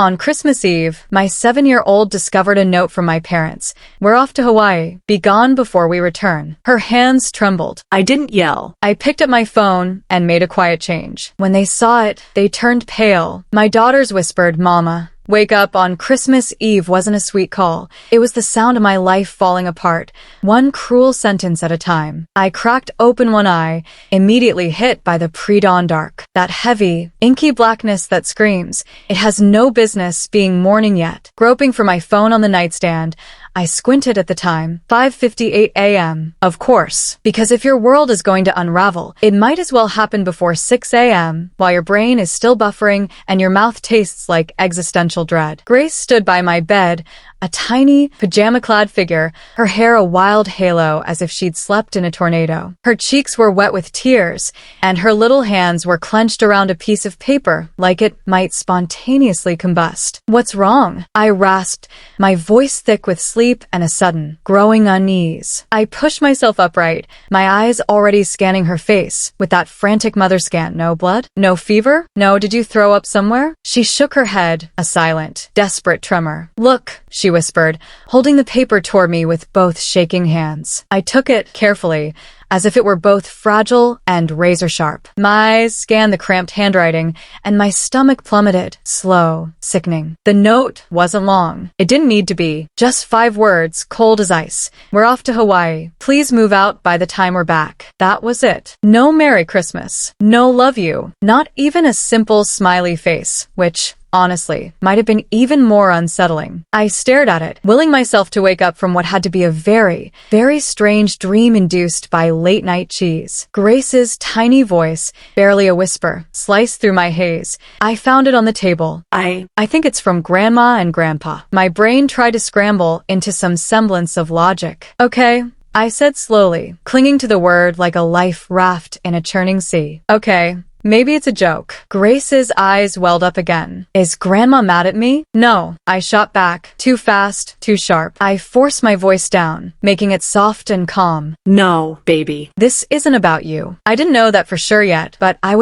On Christmas Eve, my 7-year-old discovered a note from my parents. "We're off to Hawaii. Be gone before we return." Her hands trembled. I didn't yell. I picked up my phone and made a quiet change. When they saw it, they turned pale. My daughters whispered, "Mama." Wake up on Christmas Eve wasn't a sweet call. It was the sound of my life falling apart, one cruel sentence at a time. I cracked open one eye, immediately hit by the pre-dawn dark. That heavy, inky blackness that screams, it has no business being morning yet. Groping for my phone on the nightstand, I squinted at the time. 5:58 a.m. Of course, because if your world is going to unravel, it might as well happen before 6 a.m., while your brain is still buffering and your mouth tastes like existential dread. Grace stood by my bed, a tiny, pajama-clad figure, her hair a wild halo as if she'd slept in a tornado. Her cheeks were wet with tears, and her little hands were clenched around a piece of paper like it might spontaneously combust. "What's wrong?" I rasped, my voice thick with sleep and a sudden, growing unease. I pushed myself upright, my eyes already scanning her face, with that frantic mother scan. "No blood? No fever? No, did you throw up somewhere?" She shook her head, a silent, desperate tremor. "Look," she whispered, holding the paper toward me with both shaking hands. I took it carefully, as if it were both fragile and razor-sharp. My eyes scanned the cramped handwriting, and my stomach plummeted. Slow, sickening. The note wasn't long. It didn't need to be. Just 5 words, cold as ice. "We're off to Hawaii. Please move out by the time we're back." That was it. No Merry Christmas. No love you. Not even a simple smiley face, which, honestly, might have been even more unsettling. I stared at it, willing myself to wake up from what had to be a very, very strange dream induced by late-night cheese. Grace's tiny voice, barely a whisper, sliced through my haze. I found it on the table. I think it's from Grandma and Grandpa." My brain tried to scramble into some semblance of logic. "Okay," I said slowly, clinging to the word like a life raft in a churning sea. "Okay. Maybe it's a joke." Grace's eyes welled up again. "Is Grandma mad at me?" "No." I shot back. Too fast, too sharp. I forced my voice down, making it soft and calm. "No, baby. This isn't about you." I didn't know that for sure yet, but I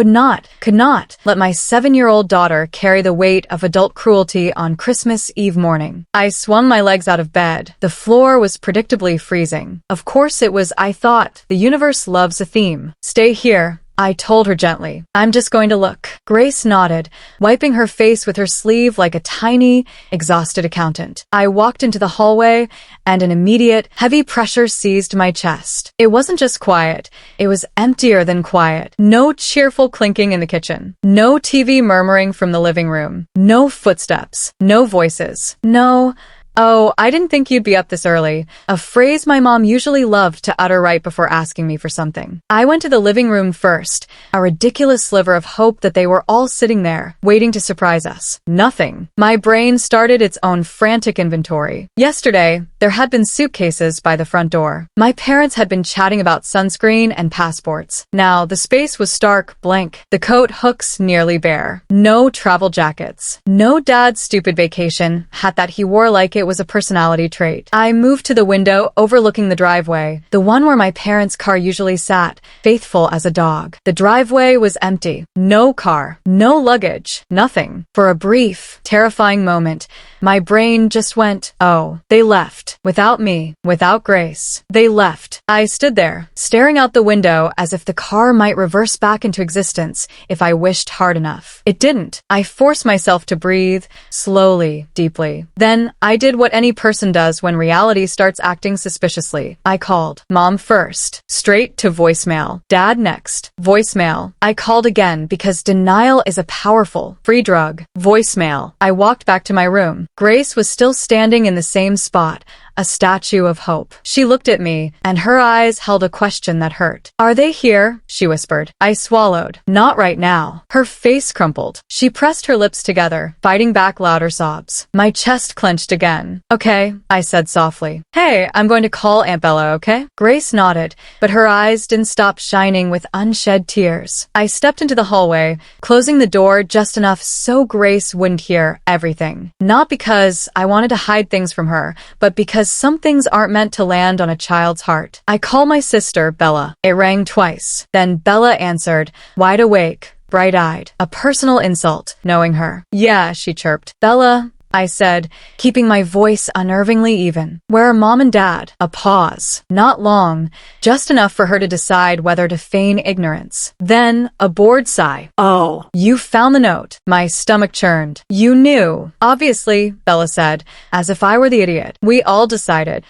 could not, let my 7-year-old daughter carry the weight of adult cruelty on Christmas Eve morning. I swung my legs out of bed. The floor was predictably freezing. Of course it was. I thought. The universe loves a theme. "Stay here," I told her gently. "I'm just going to look." Grace nodded, wiping her face with her sleeve like a tiny, exhausted accountant. I walked into the hallway, and an immediate, heavy pressure seized my chest. It wasn't just quiet. It was emptier than quiet. No cheerful clinking in the kitchen. No TV murmuring from the living room. No footsteps. No voices. No... "Oh, I didn't think you'd be up this early," a phrase my mom usually loved to utter right before asking me for something. I went to the living room first, a ridiculous sliver of hope that they were all sitting there, waiting to surprise us. Nothing. My brain started its own frantic inventory. Yesterday, there had been suitcases by the front door. My parents had been chatting about sunscreen and passports. Now, the space was stark blank, the coat hooks nearly bare. No travel jackets. No dad's stupid vacation hat that he wore like it was a personality trait. I moved to the window overlooking the driveway, the one where my parents' car usually sat, faithful as a dog. The driveway was empty. No car. No luggage. Nothing. For a brief, terrifying moment, my brain just went, "Oh, they left. Without me. Without Grace. They left." I stood there, staring out the window as if the car might reverse back into existence if I wished hard enough. It didn't. I forced myself to breathe, slowly, deeply. Then, I did what any person does when reality starts acting suspiciously. I called. Mom first. Straight to voicemail. Dad next. Voicemail. I called again because denial is a powerful, free drug. Voicemail. I walked back to my room. Grace was still standing in the same spot, a statue of hope. She looked at me, and her eyes held a question that hurt. "Are they here?" she whispered. I swallowed. "Not right now." Her face crumpled. She pressed her lips together, fighting back louder sobs. My chest clenched again. "Okay," I said softly. "Hey, I'm going to call Aunt Bella, okay?" Grace nodded, but her eyes didn't stop shining with unshed tears. I stepped into the hallway, closing the door just enough so Grace wouldn't hear everything. Not because I wanted to hide things from her, but because some things aren't meant to land on a child's heart. I called my sister, Bella. It rang twice. Then Bella answered, wide awake, bright-eyed. A personal insult, knowing her. Yeah, she chirped. Bella, I said, keeping my voice unnervingly even. Where are Mom and Dad? A pause. Not long, just enough for her to decide whether to feign ignorance. Then, a bored sigh. Oh. You found the note. My stomach churned. You knew. Obviously, Bella said, as if I were the idiot. We all decided.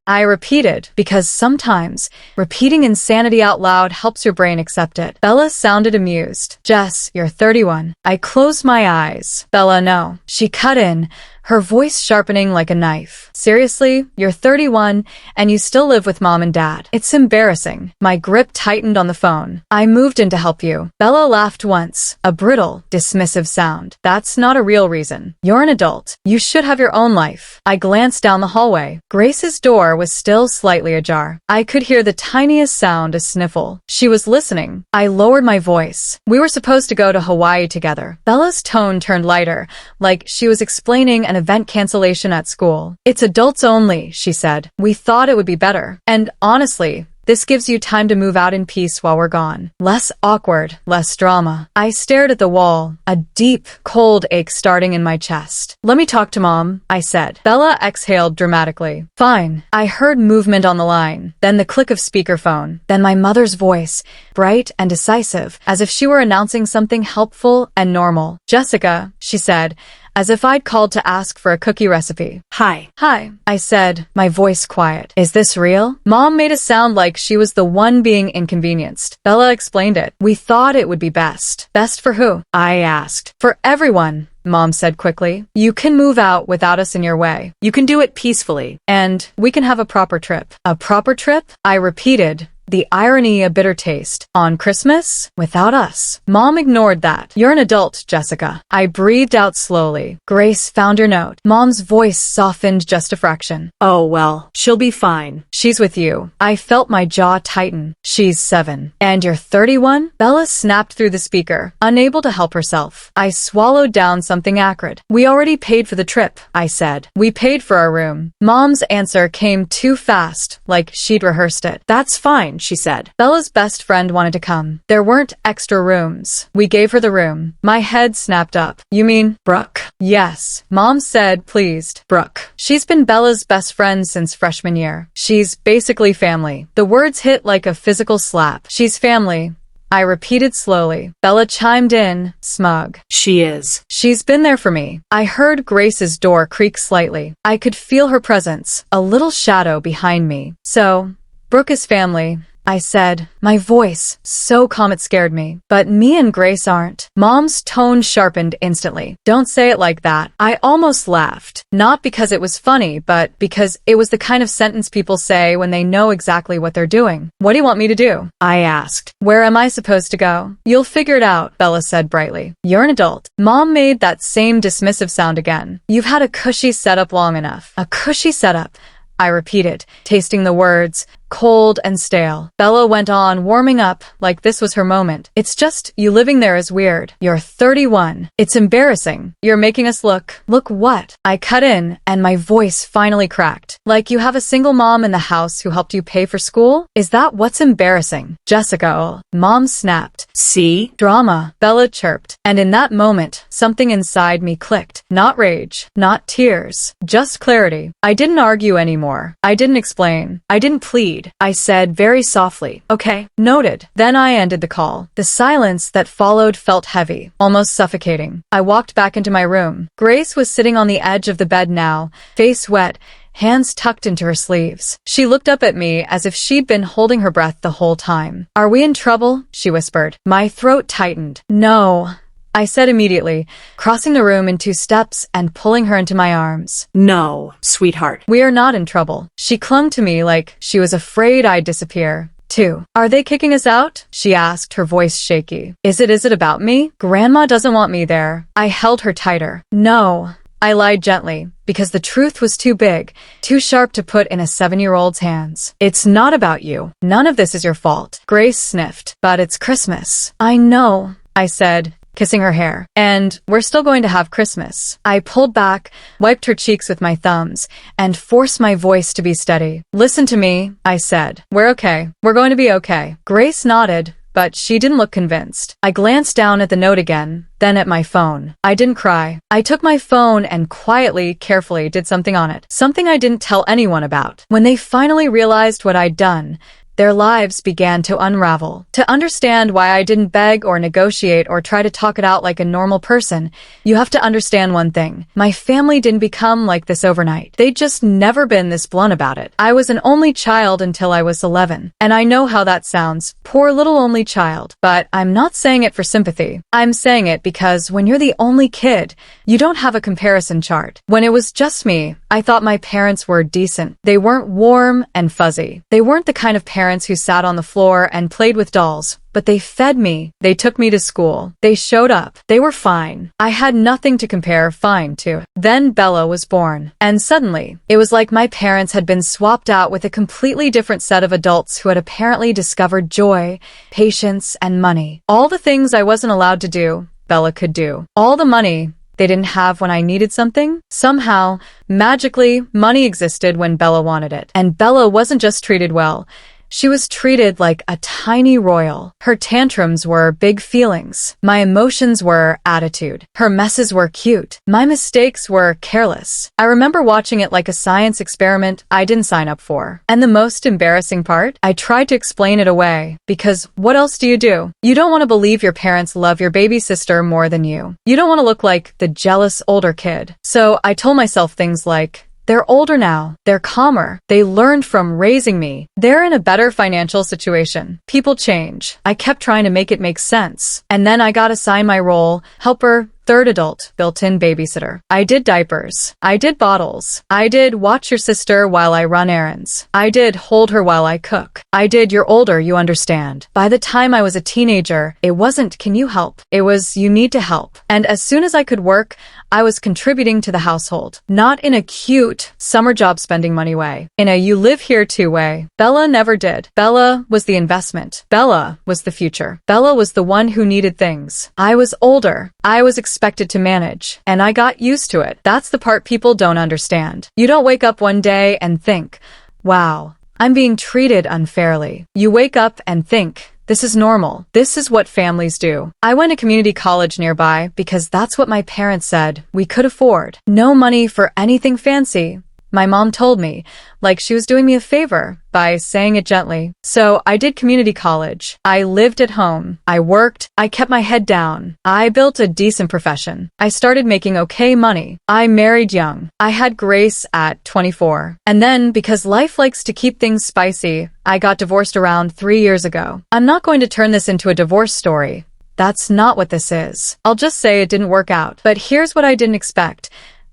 I repeated, because sometimes repeating insanity out loud helps your brain accept it. Bella sounded amused. Jess, you're 31. I closed my eyes. Bella, no. She cut in, her voice sharpening like a knife. Seriously, you're 31 and you still live with Mom and Dad. It's embarrassing. My grip tightened on the phone. I moved in to help you. Bella laughed once, a brittle, dismissive sound. That's not a real reason. You're an adult. You should have your own life. I glanced down the hallway. Grace's door was still slightly ajar. I could hear the tiniest sound, a sniffle. She was listening. I lowered my voice. We were supposed to go to Hawaii together. Bella's tone turned lighter, like she was explaining an event cancellation at school. It's adults only, she said. We thought it would be better. And honestly, this gives you time to move out in peace while we're gone. Less awkward, less drama. I stared at the wall, a deep, cold ache starting in my chest. Let me talk to Mom, I said. Bella exhaled dramatically. Fine. I heard movement on the line, then the click of speakerphone, then my mother's voice, bright and decisive, as if she were announcing something helpful and normal. Jessica, she said, as if I'd called to ask for a cookie recipe. Hi. Hi, I said, my voice quiet. Is this real? Mom made it sound like she was the one being inconvenienced. Bella explained it. We thought it would be best. Best for who? I asked. For everyone, Mom said quickly. You can move out without us in your way. You can do it peacefully. And we can have a proper trip. A proper trip? I repeated, the irony a bitter taste. On Christmas? Without us. Mom ignored that. You're an adult, Jessica. I breathed out slowly. Grace found your note. Mom's voice softened just a fraction. Oh, well, she'll be fine. She's with you. I felt my jaw tighten. She's 7. And you're 31? Bella snapped through the speaker, unable to help herself. I swallowed down something acrid. We already paid for the trip, I said. We paid for our room. Mom's answer came too fast, like she'd rehearsed it. That's fine, she said. Bella's best friend wanted to come. There weren't extra rooms. We gave her the room. My head snapped up. You mean Brooke? Yes, Mom said, pleased. Brooke. She's been Bella's best friend since freshman year. She's basically family. The words hit like a physical slap. She's family, I repeated slowly. Bella chimed in, smug. She is. She's been there for me. I heard Grace's door creak slightly. I could feel her presence, a little shadow behind me. So, Brooke is family, I said, my voice so calm it scared me. But me and Grace aren't. Mom's tone sharpened instantly. Don't say it like that. I almost laughed. Not because it was funny, but because it was the kind of sentence people say when they know exactly what they're doing. What do you want me to do? I asked. Where am I supposed to go? You'll figure it out, Bella said brightly. You're an adult. Mom made that same dismissive sound again. You've had a cushy setup long enough. A cushy setup, I repeated, tasting the words, cold and stale. Bella went on, warming up like this was her moment. It's just, you living there is weird. You're 31. It's embarrassing. You're making us look what? I cut in, and my voice finally cracked. Like you have a single mom in the house who helped you pay for school? Is that what's embarrassing? Jessica, Mom snapped. See? Drama, Bella chirped. And in that moment, something inside me clicked. Not rage, not tears, just clarity. I didn't argue anymore. I didn't explain. I didn't plead. I said very softly, okay, noted. Then I ended the call. The silence that followed felt heavy, almost suffocating. I walked back into my room. Grace was sitting on the edge of the bed now, face wet, hands tucked into her sleeves. She looked up at me as if she'd been holding her breath the whole time. Are we in trouble? She whispered. My throat tightened. No, I said immediately, crossing the room in 2 steps and pulling her into my arms. No, sweetheart. We are not in trouble. She clung to me like she was afraid I'd disappear. 2. Are they kicking us out? She asked, her voice shaky. Is it about me? Grandma doesn't want me there. I held her tighter. No. I lied gently, because the truth was too big, too sharp to put in a 7-year-old's hands. It's not about you. None of this is your fault. Grace sniffed. But it's Christmas. I know, I said, kissing her hair. And we're still going to have Christmas. I pulled back, wiped her cheeks with my thumbs, and forced my voice to be steady. Listen to me, I said. We're okay. We're going to be okay. Grace nodded, but she didn't look convinced. I glanced down at the note again, then at my phone. I didn't cry. I took my phone and quietly, carefully did something on it. Something I didn't tell anyone about. When they finally realized what I'd done, their lives began to unravel. To understand why I didn't beg or negotiate or try to talk it out like a normal person, you have to understand one thing. My family didn't become like this overnight. They'd just never been this blunt about it. I was an only child until I was 11. And I know how that sounds. Poor little only child. But I'm not saying it for sympathy. I'm saying it because when you're the only kid, you don't have a comparison chart. When it was just me, I thought my parents were decent. They weren't warm and fuzzy. They weren't the kind of parents who sat on the floor and played with dolls, but they fed me. They took me to school. They showed up. They were fine. I had nothing to compare fine to. Then Bella was born. And suddenly, it was like my parents had been swapped out with a completely different set of adults who had apparently discovered joy, patience, and money. All the things I wasn't allowed to do, Bella could do. All the money they didn't have when I needed something. Somehow, magically, money existed when Bella wanted it. And Bella wasn't just treated well. She was treated like a tiny royal. Her tantrums were big feelings. My emotions were attitude. Her messes were cute. My mistakes were careless. I remember watching it like a science experiment I didn't sign up for. And the most embarrassing part? I tried to explain it away. Because what else do? You don't want to believe your parents love your baby sister more than you. You don't want to look like the jealous older kid. So I told myself things like, they're older now. They're calmer. They learned from raising me. They're in a better financial situation. People change. I kept trying to make it make sense. And then I got assigned my role, helper, third adult, built-in babysitter. I did diapers. I did bottles. I did watch your sister while I run errands. I did hold her while I cook. I did you're older, you understand. By the time I was a teenager, it wasn't can you help? It was you need to help. And as soon as I could work, I was contributing to the household. Not in a cute, summer job spending money way. In a you live here too way. Bella never did. Bella was the investment. Bella was the future. Bella was the one who needed things. I was older. I was expected to manage. And I got used to it. That's the part people don't understand. You don't wake up one day and think, wow, I'm being treated unfairly. You wake up and think, this is normal. This is what families do. I went to community college nearby because that's what my parents said we could afford. No money for anything fancy. My mom told me, like she was doing me a favor by saying it gently. So I did community college. I lived at home. I worked. I kept my head down. I built a decent profession. I started making okay money. I married young. I had Grace at 24. And then, because life likes to keep things spicy, I got divorced around 3 years ago. I'm not going to turn this into a divorce story. That's not what this is. I'll just say it didn't work out. But here's what I didn't expect.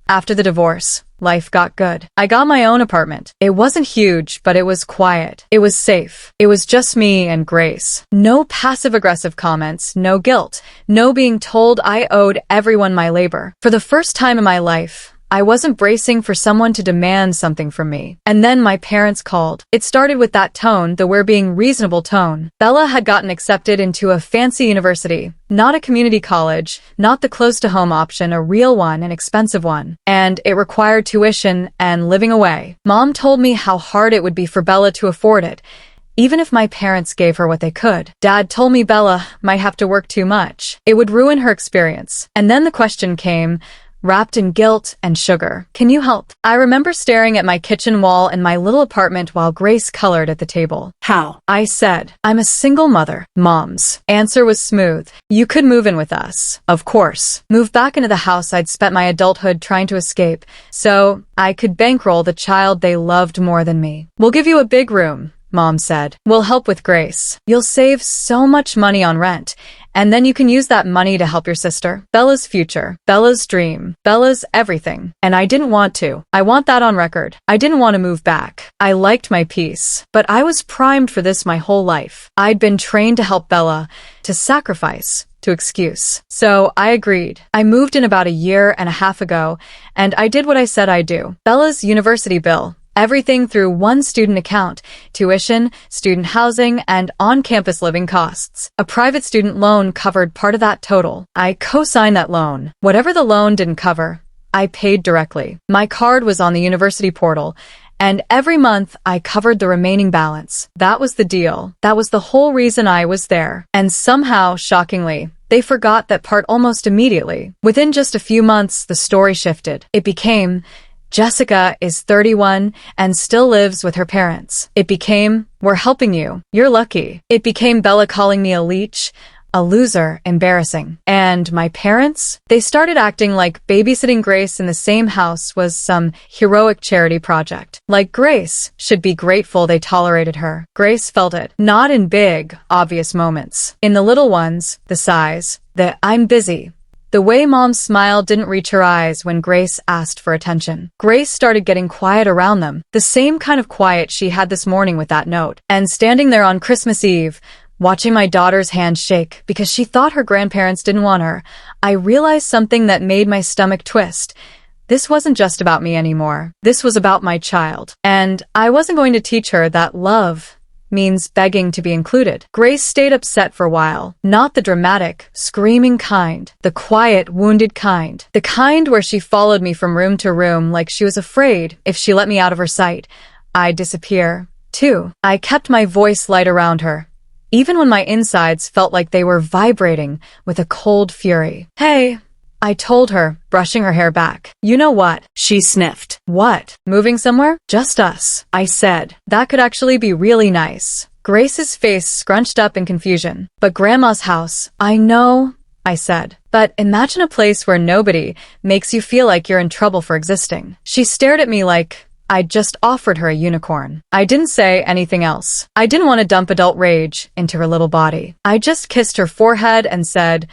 After the divorce, life got good. I got my own apartment. It wasn't huge, but it was quiet. It was safe. It was just me and Grace. No passive-aggressive comments, no guilt, no being told I owed everyone my labor. For the first time in my life, I wasn't bracing for someone to demand something from me. And then my parents called. It started with that tone, the we're being reasonable tone. Bella had gotten accepted into a fancy university, not a community college, not the close-to-home option, a real one, an expensive one. And it required tuition and living away. Mom told me how hard it would be for Bella to afford it, even if my parents gave her what they could. Dad told me Bella might have to work too much. It would ruin her experience. And then the question came, wrapped in guilt and sugar. Can you help? I remember staring at my kitchen wall in my little apartment while Grace colored at the table. How? I said, I'm a single mother. Mom's answer was smooth. You could move in with us. Of course. Move back into the house I'd spent my adulthood trying to escape, so I could bankroll the child they loved more than me. We'll give you a big room, Mom said. We'll help with Grace. You'll save so much money on rent. And then you can use that money to help your sister. Bella's future. Bella's dream. Bella's everything. And I didn't want to. I want that on record. I didn't want to move back. I liked my peace. But I was primed for this my whole life. I'd been trained to help Bella, to sacrifice, to excuse. So I agreed. I moved in about a year and a half ago, and I did what I said I'd do. Bella's university bill. Everything through one student account, tuition, student housing, and on-campus living costs. A private student loan covered part of that total. I co-signed that loan. Whatever the loan didn't cover, I paid directly. My card was on the university portal, and every month I covered the remaining balance. That was the deal. That was the whole reason I was there. And somehow, shockingly, they forgot that part almost immediately. Within just a few months, the story shifted. It became, Jessica is 31 and still lives with her parents. It became, we're helping you. You're lucky. It became Bella calling me a leech, a loser, embarrassing. And my parents? They started acting like babysitting Grace in the same house was some heroic charity project. Like Grace should be grateful they tolerated her. Grace felt it, not in big, obvious moments. In the little ones, the sighs, the I'm busy. The way Mom's smile didn't reach her eyes when Grace asked for attention. Grace started getting quiet around them, the same kind of quiet she had this morning with that note. And standing there on Christmas Eve, watching my daughter's hand shake because she thought her grandparents didn't want her, I realized something that made my stomach twist. This wasn't just about me anymore. This was about my child. And I wasn't going to teach her that love means begging to be included. Grace stayed upset for a while. Not the dramatic, screaming kind. The quiet, wounded kind. The kind where she followed me from room to room like she was afraid if she let me out of her sight, I'd disappear, too. I kept my voice light around her, even when my insides felt like they were vibrating with a cold fury. Hey, I told her, brushing her hair back. You know what? She sniffed. What? Moving somewhere? Just us, I said. That could actually be really nice. Grace's face scrunched up in confusion. But Grandma's house. I know, I said. But imagine a place where nobody makes you feel like you're in trouble for existing. She stared at me like I'd just offered her a unicorn. I didn't say anything else. I didn't want to dump adult rage into her little body. I just kissed her forehead and said,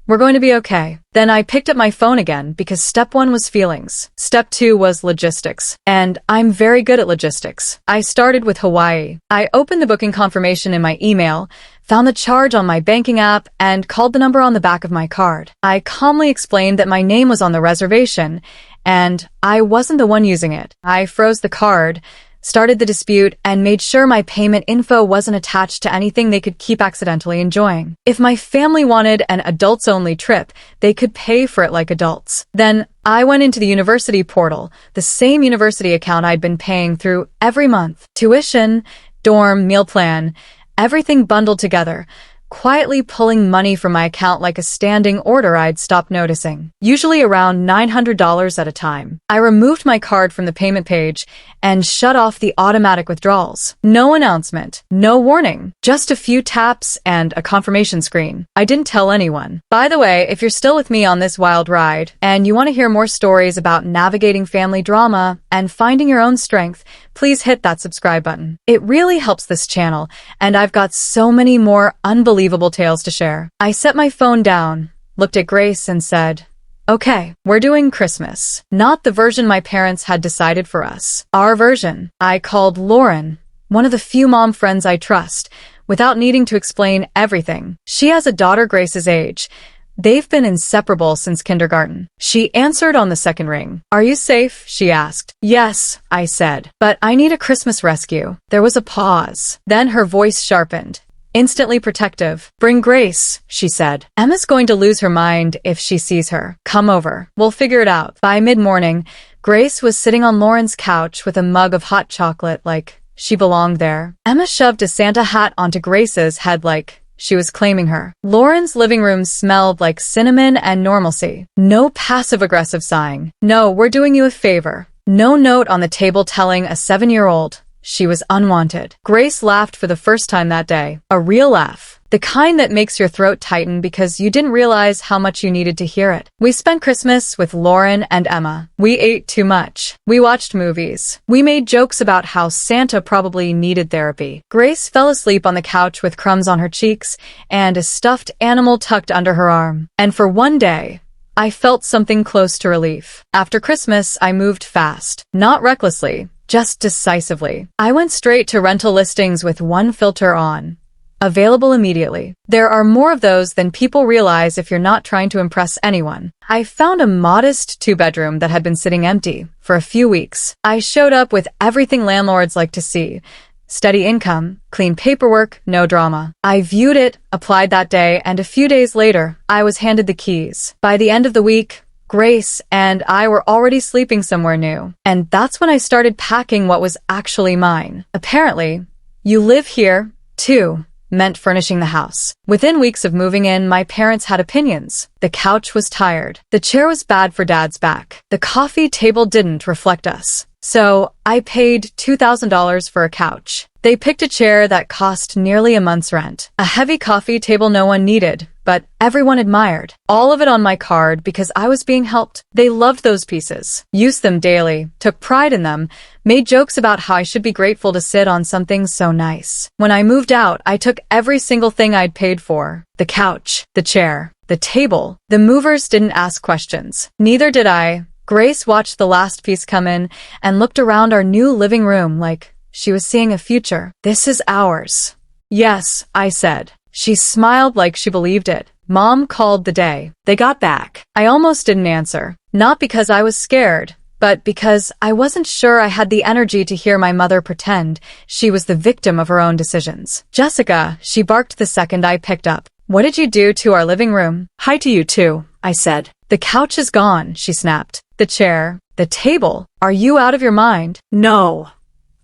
we're going to be okay. Then I picked up my phone again because step 1 was feelings. Step 2 was logistics. And I'm very good at logistics. I started with Hawaii. I opened the booking confirmation in my email, found the charge on my banking app, and called the number on the back of my card. I calmly explained that my name was on the reservation, and I wasn't the one using it. I froze the card, started the dispute, and made sure my payment info wasn't attached to anything they could keep accidentally enjoying. If my family wanted an adults-only trip, they could pay for it like adults. Then I went into the university portal, the same university account I'd been paying through every month. Tuition, dorm, meal plan, everything bundled together, quietly pulling money from my account like a standing order I'd stopped noticing, usually around $900 at a time. I removed my card from the payment page and shut off the automatic withdrawals. No announcement, no warning, just a few taps and a confirmation screen. I didn't tell anyone. By the way, if you're still with me on this wild ride and you want to hear more stories about navigating family drama and finding your own strength, please hit that subscribe button. It really helps this channel, and I've got so many more unbelievable tales to share. I set my phone down, looked at Grace, and said, okay, we're doing Christmas. Not the version my parents had decided for us. Our version. I called Lauren, one of the few mom friends I trust, without needing to explain everything. She has a daughter Grace's age. They've been inseparable since kindergarten. She answered on the second ring. Are you safe? She asked. Yes, I said. But I need a Christmas rescue. There was a pause. Then her voice sharpened. Instantly protective. Bring Grace, she said. Emma's going to lose her mind if she sees her. Come over. We'll figure it out. By mid-morning, Grace was sitting on Lauren's couch with a mug of hot chocolate like she belonged there. Emma shoved a Santa hat onto Grace's head like she was claiming her. Lauren's living room smelled like cinnamon and normalcy. No passive-aggressive sighing. No, we're doing you a favor. No note on the table telling a 7-year-old she was unwanted. Grace laughed for the first time that day. A real laugh. The kind that makes your throat tighten because you didn't realize how much you needed to hear it. We spent Christmas with Lauren and Emma. We ate too much. We watched movies. We made jokes about how Santa probably needed therapy. Grace fell asleep on the couch with crumbs on her cheeks and a stuffed animal tucked under her arm. And for one day, I felt something close to relief. After Christmas, I moved fast. Not recklessly, just decisively. I went straight to rental listings with one filter on. Available immediately. There are more of those than people realize if you're not trying to impress anyone. I found a modest 2-bedroom that had been sitting empty for a few weeks. I showed up with everything landlords like to see. Steady income, clean paperwork, no drama. I viewed it, applied that day, and a few days later, I was handed the keys. By the end of the week, Grace and I were already sleeping somewhere new. And that's when I started packing what was actually mine. Apparently, you live here, too, meant furnishing the house. Within weeks of moving in, my parents had opinions. The couch was tired. The chair was bad for Dad's back. The coffee table didn't reflect us. So I paid $2,000 for a couch. They picked a chair that cost nearly a month's rent. A heavy coffee table no one needed, but everyone admired. All of it on my card because I was being helped. They loved those pieces, used them daily, took pride in them, made jokes about how I should be grateful to sit on something so nice. When I moved out, I took every single thing I'd paid for. The couch, the chair, the table. The movers didn't ask questions. Neither did I. Grace watched the last piece come in and looked around our new living room like she was seeing a future. This is ours. Yes, I said. She smiled like she believed it. Mom called the day they got back. I almost didn't answer. Not because I was scared, but because I wasn't sure I had the energy to hear my mother pretend she was the victim of her own decisions. Jessica, she barked the second I picked up. What did you do to our living room? Hi to you too, I said. The couch is gone, she snapped. The chair, the table. Are you out of your mind? No,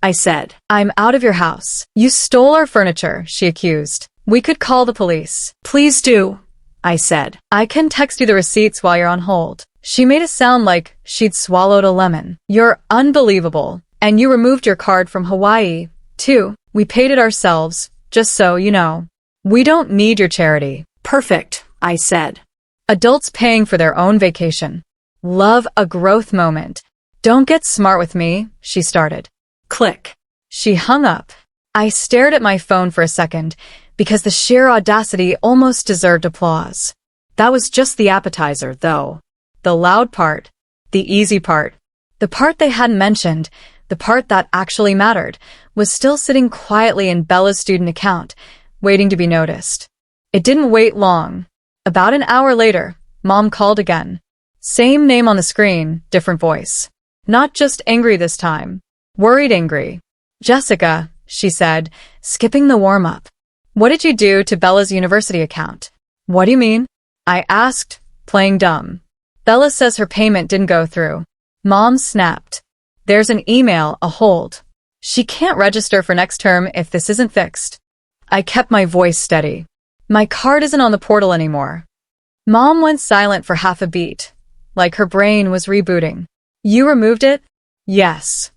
I said. I'm out of your house. You stole our furniture, she accused. We could call the police. Please do, I said. I can text you the receipts while you're on hold. She made it sound like she'd swallowed a lemon. You're unbelievable. And you removed your card from Hawaii, too. We paid it ourselves, just so you know. We don't need your charity. Perfect, I said. Adults paying for their own vacation. Love a growth moment. Don't get smart with me, she started. Click. She hung up. I stared at my phone for a second because the sheer audacity almost deserved applause. That was just the appetizer, though. The loud part, the easy part, the part they hadn't mentioned, the part that actually mattered, was still sitting quietly in Bella's student account, waiting to be noticed. It didn't wait long. About an hour later, Mom called again. Same name on the screen, different voice. Not just angry this time. Worried angry. Jessica, she said, skipping the warm-up. What did you do to Bella's university account? What do you mean? I asked, playing dumb. Bella says her payment didn't go through. Mom snapped. There's an email, a hold. She can't register for next term if this isn't fixed. I kept my voice steady. My card isn't on the portal anymore. Mom went silent for half a beat, like her brain was rebooting. You removed it? Yes.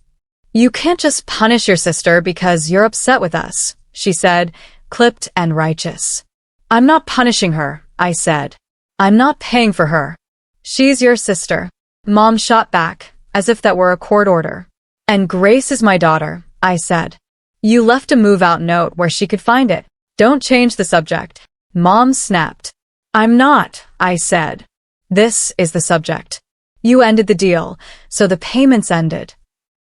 You can't just punish your sister because you're upset with us, she said, clipped and righteous. I'm not punishing her, I said. I'm not paying for her. She's your sister. Mom shot back, as if that were a court order. And Grace is my daughter, I said. You left a move-out note where she could find it. Don't change the subject. Mom snapped. I'm not, I said. This is the subject. You ended the deal, so the payments ended.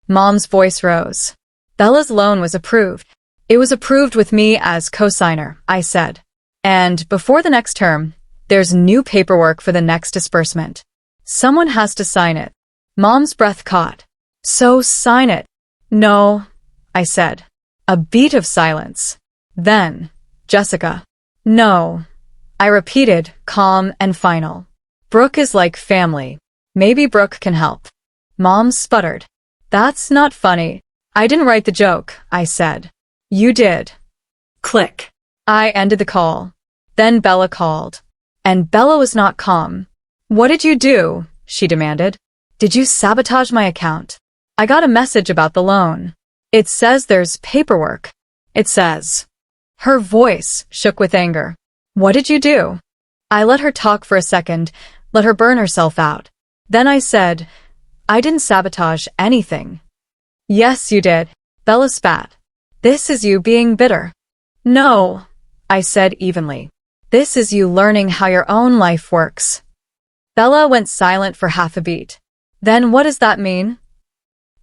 Mom's voice rose. Bella's loan was approved. It was approved with me as co-signer, I said. And before the next term, there's new paperwork for the next disbursement. Someone has to sign it. Mom's breath caught. So sign it. No, I said. A beat of silence. Then, Jessica. No, I repeated, calm and final. Brooke is like family. Maybe Brooke can help. Mom sputtered. That's not funny. I didn't write the joke, I said. You did. Click. I ended the call. Then Bella called. And Bella was not calm. What did you do? She demanded. Did you sabotage my account? I got a message about the loan. It says there's paperwork. It says. Her voice shook with anger. What did you do? I let her talk for a second, let her burn herself out. Then I said, I didn't sabotage anything. Yes, you did. Bella spat. This is you being bitter. No, I said evenly. This is you learning how your own life works. Bella went silent for half a beat. Then what does that mean?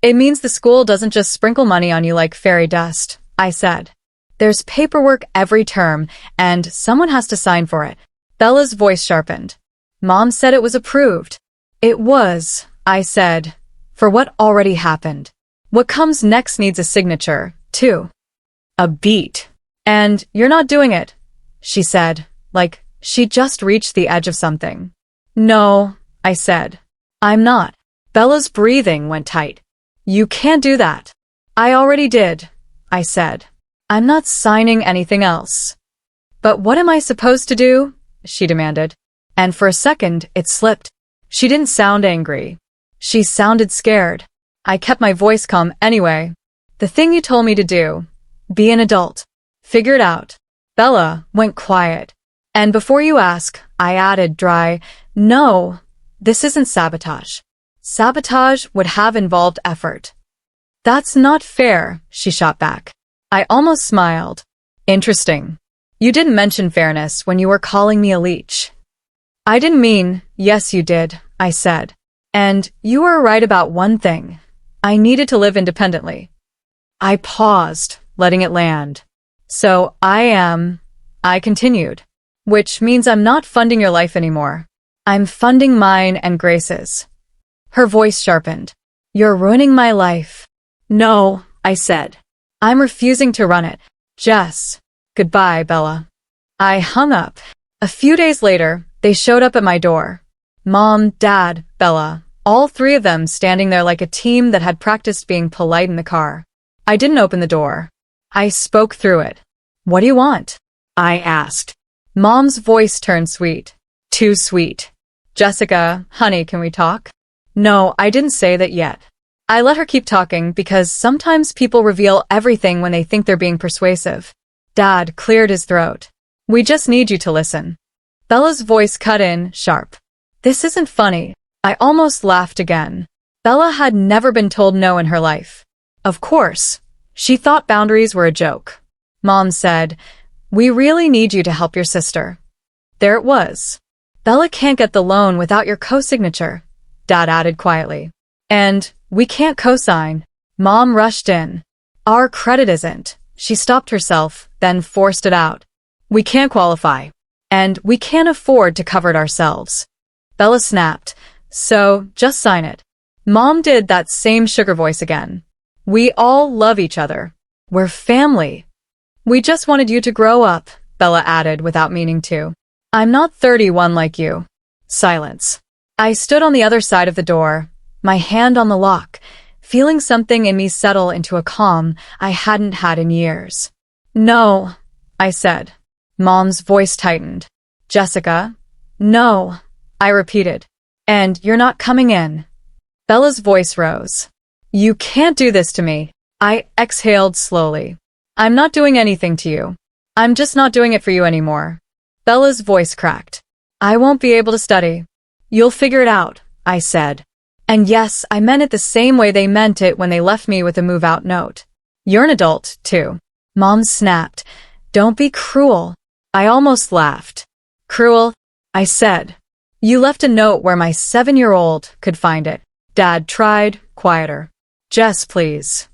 It means the school doesn't just sprinkle money on you like fairy dust, I said. There's paperwork every term, and someone has to sign for it. Bella's voice sharpened. Mom said it was approved. It was, I said, for what already happened. What comes next needs a signature, too. A beat. And you're not doing it, she said, like she just reached the edge of something. No, I said. I'm not. Bella's breathing went tight. You can't do that. I already did, I said. I'm not signing anything else. But what am I supposed to do? She demanded. And for a second, it slipped. She didn't sound angry. She sounded scared. I kept my voice calm anyway. The thing you told me to do. Be an adult. Figure it out. Bella went quiet. And before you ask, I added dry, no, this isn't sabotage. Sabotage would have involved effort. That's not fair, she shot back. I almost smiled. Interesting. You didn't mention fairness when you were calling me a leech. I didn't mean, yes you did, I said. And you were right about one thing. I needed to live independently. I paused, letting it land. So I continued. Which means I'm not funding your life anymore. I'm funding mine and Grace's. Her voice sharpened. You're ruining my life. No, I said. I'm refusing to run it. Jess. Goodbye, Bella. I hung up. A few days later, they showed up at my door. Mom, Dad, Bella, all three of them standing there like a team that had practiced being polite in the car. I didn't open the door. I spoke through it. What do you want? I asked. Mom's voice turned sweet. Too sweet. Jessica, honey, can we talk? No, I didn't say that yet. I let her keep talking because sometimes people reveal everything when they think they're being persuasive. Dad cleared his throat. We just need you to listen. Bella's voice cut in, sharp. This isn't funny. I almost laughed again. Bella had never been told no in her life. Of course. She thought boundaries were a joke. Mom said, we really need you to help your sister. There it was. Bella can't get the loan without your co-signature, Dad added quietly. And we can't co-sign. Mom rushed in. Our credit isn't. She stopped herself, then forced it out. We can't qualify. And we can't afford to cover it ourselves. Bella snapped. So, just sign it. Mom did that same sugar voice again. We all love each other. We're family. We just wanted you to grow up, Bella added without meaning to. I'm not 31 like you. Silence. I stood on the other side of the door, my hand on the lock, feeling something in me settle into a calm I hadn't had in years. No, I said. Mom's voice tightened. Jessica? No, I repeated. And you're not coming in. Bella's voice rose. You can't do this to me. I exhaled slowly. I'm not doing anything to you. I'm just not doing it for you anymore. Bella's voice cracked. I won't be able to study. You'll figure it out, I said. And yes, I meant it the same way they meant it when they left me with a move-out note. You're an adult, too. Mom snapped. Don't be cruel. I almost laughed. Cruel? I said. You left a note where my 7-year-old could find it. Dad tried, quieter. Jess, please.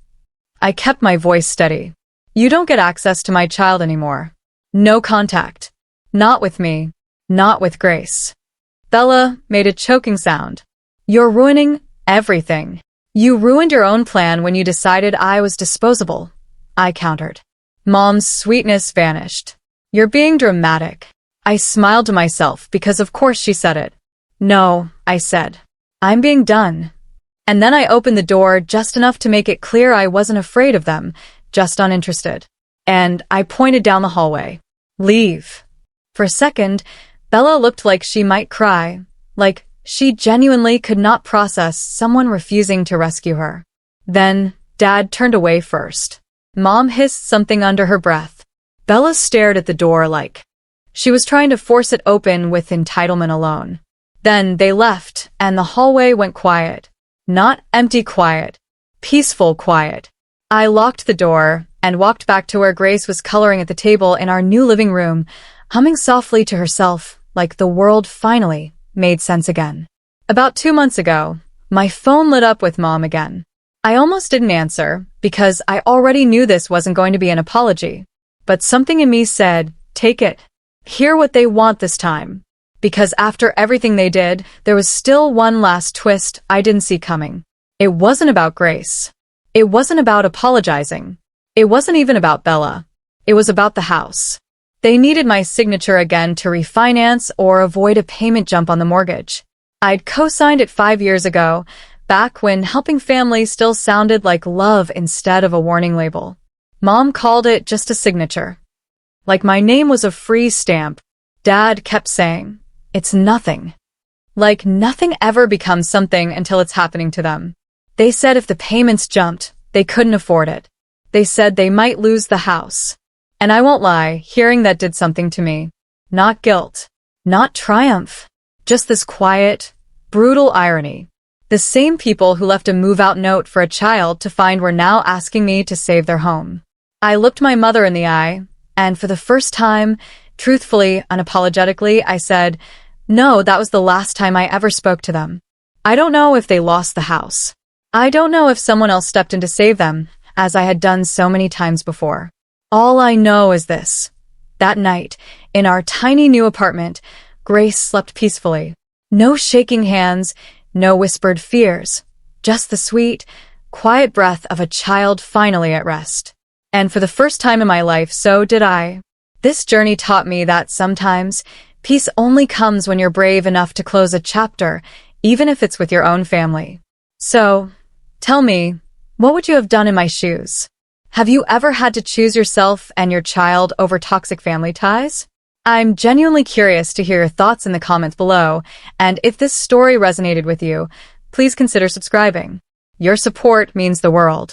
I kept my voice steady. You don't get access to my child anymore. No contact. Not with me. Not with Grace. Bella made a choking sound. You're ruining everything. You ruined your own plan when you decided I was disposable. I countered. Mom's sweetness vanished. You're being dramatic. I smiled to myself because of course she said it. No, I said. I'm being done. And then I opened the door just enough to make it clear I wasn't afraid of them, just uninterested. And I pointed down the hallway. Leave. For a second, Bella looked like she might cry, like she genuinely could not process someone refusing to rescue her. Then, Dad turned away first. Mom hissed something under her breath. Bella stared at the door like she was trying to force it open with entitlement alone. Then they left, and the hallway went quiet. Not empty quiet. Peaceful quiet. I locked the door and walked back to where Grace was coloring at the table in our new living room, humming softly to herself like the world finally made sense again. About 2 months ago, my phone lit up with Mom again. I almost didn't answer because I already knew this wasn't going to be an apology. But something in me said, take it. Hear what they want this time. Because after everything they did, there was still one last twist I didn't see coming. It wasn't about Grace. It wasn't about apologizing. It wasn't even about Bella. It was about the house. They needed my signature again to refinance or avoid a payment jump on the mortgage. I'd co-signed it 5 years ago, back when helping families still sounded like love instead of a warning label. Mom called it just a signature. Like my name was a free stamp. Dad kept saying, "It's nothing." Like nothing ever becomes something until it's happening to them. They said if the payments jumped, they couldn't afford it. They said they might lose the house. And I won't lie, hearing that did something to me. Not guilt. Not triumph. Just this quiet, brutal irony. The same people who left a move-out note for a child to find were now asking me to save their home. I looked my mother in the eye, and for the first time, truthfully, unapologetically, I said, no, that was the last time I ever spoke to them. I don't know if they lost the house. I don't know if someone else stepped in to save them, as I had done so many times before. All I know is this. That night, in our tiny new apartment, Grace slept peacefully. No shaking hands, no whispered fears, just the sweet, quiet breath of a child finally at rest. And for the first time in my life, so did I. This journey taught me that sometimes peace only comes when you're brave enough to close a chapter, even if it's with your own family. So, tell me, what would you have done in my shoes? Have you ever had to choose yourself and your child over toxic family ties? I'm genuinely curious to hear your thoughts in the comments below, and if this story resonated with you, please consider subscribing. Your support means the world.